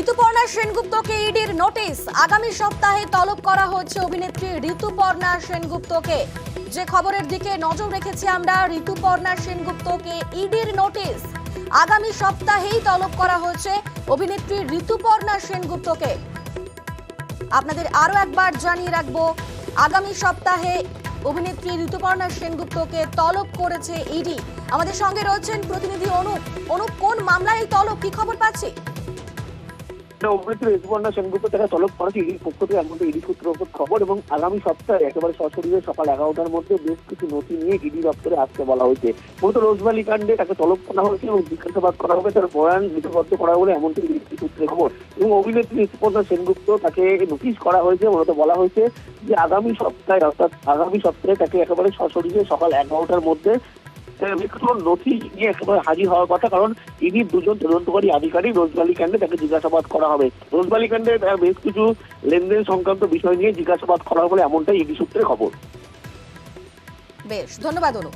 ঋতুপর্ণা সেনগুপ্তকে ইডির নোটিশ, আগামী সপ্তাহে তলব করা হচ্ছে অভিনেত্রী ঋতুপর্ণা সেনগুপ্তকে। যে খবরের দিকে নজর রেখেছি আমরা, ঋতুপর্ণা সেনগুপ্তকে ইডির নোটিশ, আগামী সপ্তাহেই তলব করা হচ্ছে অভিনেত্রী ঋতুপর্ণা সেনগুপ্তকে। আপনাদের আরো একবার জানিয়ে রাখবো, আগামী সপ্তাহে অভিনেত্রী ঋতুপর্ণা সেনগুপ্তকে তলব করেছে ইডি। আমাদের সঙ্গে রয়েছেন প্রতিনিধি অনুপ, কোন মামলায় এই তলব, কি খবর পাচ্ছি? অভিনেত্রী ঋতুপর্ণা সেনগুপ্ত তারা তলব করেছে ইডির পক্ষ থেকে, এমনটা ইডি সূত্র খবর। এবং আগামী সপ্তাহে একেবারে সশরীরে সকাল 11টার মধ্যে বেশ কিছু নথি নিয়ে ইডি দপ্তরে আসতে বলা হয়েছে। মূলত রোজভ্যালি কাণ্ডে তাকে তলব করা হয়েছে এবং জিজ্ঞাসাবাদ করা হবে, তার বয়ান লিপিবদ্ধ করা বলে এমনটি ইডি সূত্রে খবর। এবং অভিনেত্রী ঋতুপর্ণা সেনগুপ্ত তাকে নোটিশ করা হয়েছে, মূলত বলা হয়েছে যে আগামী সপ্তাহে, অর্থাৎ আগামী সপ্তাহে তাকে একেবারে সশরীরে সকাল 11টার মধ্যে নথি নিয়ে একেবারে হাজির হওয়ার কথা। কারণ ইডির দুজন তদন্তকারী আধিকারিক রোজভ্যালি কাণ্ডে তাকে জিজ্ঞাসাবাদ করা হবে। রোজভ্যালি কাণ্ডে বেশ কিছু লেনদেন সংক্রান্ত বিষয় নিয়ে জিজ্ঞাসাবাদ করা হবে বলে এমনটাই ইডি সূত্রে খবর। বেশ, ধন্যবাদ অনুপ।